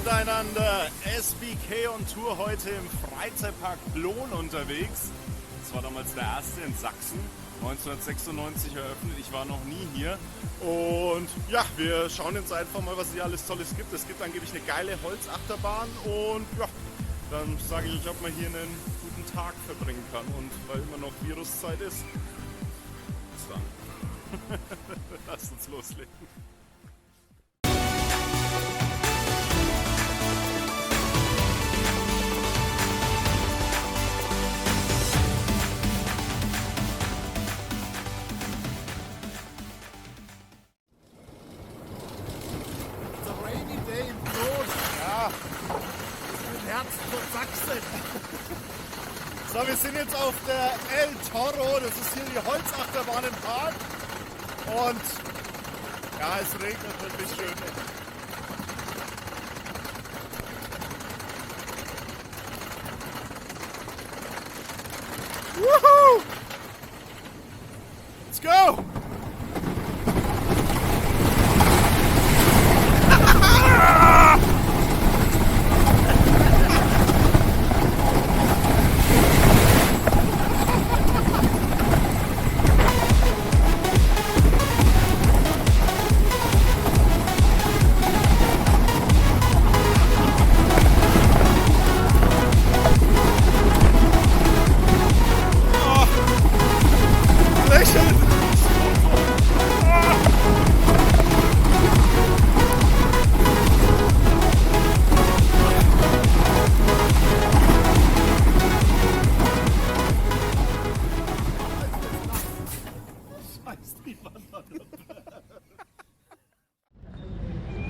miteinander. SBK on Tour heute im Freizeitpark Plon unterwegs. Das war damals der erste in Sachsen, 1996 eröffnet. Ich war noch nie hier. Und ja, wir schauen jetzt einfach mal, was es hier alles Tolles gibt. Es gibt angeblich eine geile Holzachterbahn und ja, dann sage ich euch, ob man hier einen guten Tag verbringen kann. Und weil immer noch Viruszeit ist, bis dann. Lasst uns loslegen. So, wir sind jetzt auf der El Toro, das ist hier die Holzachterbahn im Park und ja, es regnet wirklich schön. Woohoo! Let's go!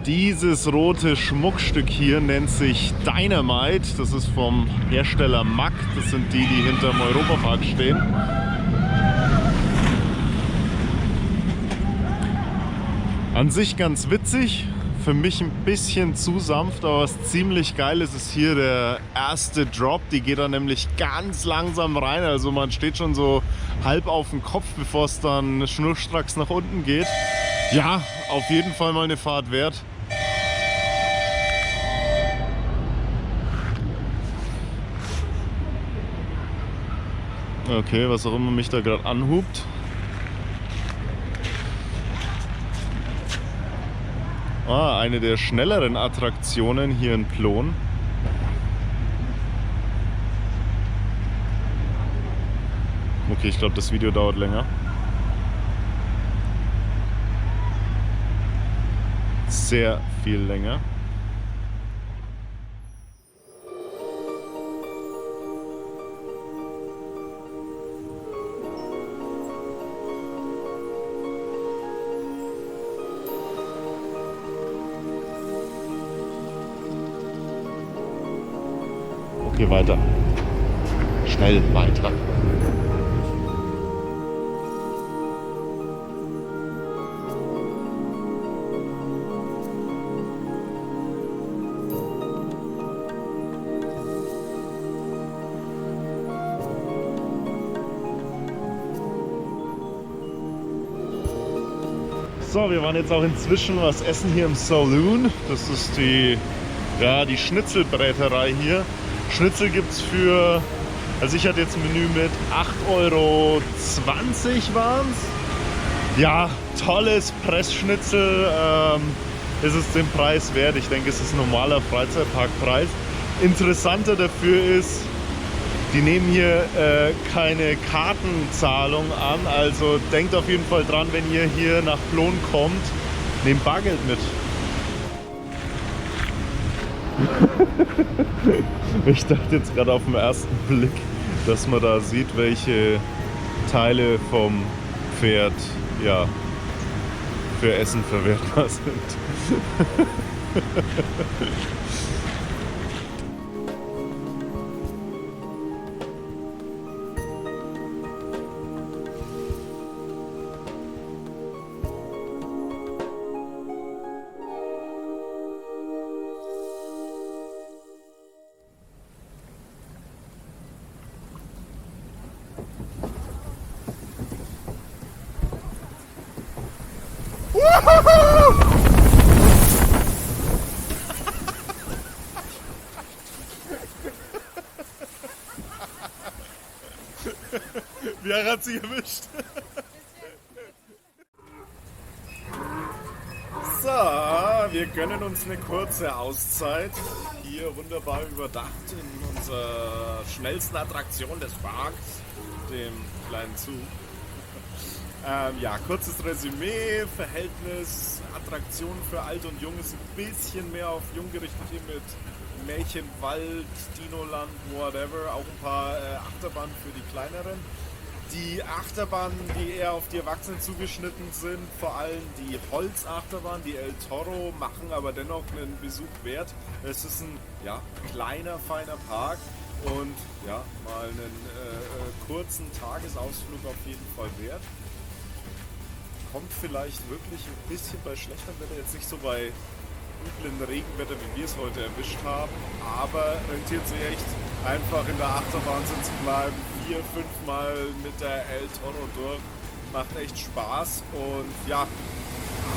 Dieses rote Schmuckstück hier nennt sich Dynamite. Das ist vom Hersteller Mack. Das sind die, die hinterm Europapark stehen. An sich ganz witzig. Für mich ein bisschen zu sanft, aber was ziemlich geil ist, ist hier der erste Drop. Die geht dann nämlich ganz langsam rein. Also man steht schon so halb auf dem Kopf, bevor es dann schnurstracks nach unten geht. Ja, auf jeden Fall mal eine Fahrt wert. Okay, was auch immer mich da gerade anhupt. Ah, eine der schnelleren Attraktionen hier in Plon. Okay, ich glaube, das Video dauert länger. Sehr viel länger. Okay, weiter. Schnell weiter. So, wir waren jetzt auch inzwischen was essen hier im Saloon. Das ist die Schnitzelbräterei hier. Schnitzel gibt es für, also ich hatte jetzt ein Menü mit 8,20 € waren es. Ja, tolles Pressschnitzel, ist es den Preis wert. Ich denke, es ist ein normaler Freizeitparkpreis. Interessanter dafür ist, die nehmen hier keine Kartenzahlung an, also denkt auf jeden Fall dran, wenn ihr hier nach Plon kommt, nehmt Bargeld mit. Ich dachte jetzt gerade auf den ersten Blick, dass man da sieht, welche Teile vom Pferd ja für Essen verwertbar sind. Wer hat sie erwischt? So, wir gönnen uns eine kurze Auszeit. Hier wunderbar überdacht in unserer schnellsten Attraktion des Parks, dem kleinen Zug. Ja, kurzes Resümee, Verhältnis, Attraktionen für Alt und Jung ist ein bisschen mehr auf Jung gerichtet hier mit Märchenwald, Dinoland, whatever, auch ein paar Achterbahnen für die kleineren. Die Achterbahnen, die eher auf die Erwachsenen zugeschnitten sind, vor allem die Holzachterbahn, die El Toro, machen aber dennoch einen Besuch wert. Es ist ein kleiner, feiner Park und ja, mal einen kurzen Tagesausflug auf jeden Fall wert. Kommt vielleicht wirklich ein bisschen bei schlechtem Wetter, jetzt nicht so bei üblen Regenwetter, wie wir es heute erwischt haben, aber rentiert sich echt einfach in der Achterbahn sitzen bleiben, 4-5 Mal mit der El Toro durch, macht echt Spaß und ja,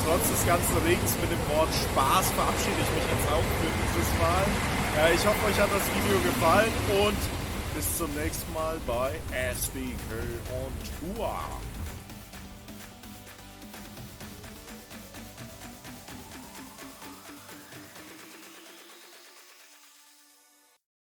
trotz des ganzen Regens mit dem Wort Spaß verabschiede ich mich jetzt auch für dieses Mal. Ich hoffe, euch hat das Video gefallen und bis zum nächsten Mal bei SBK on Tour.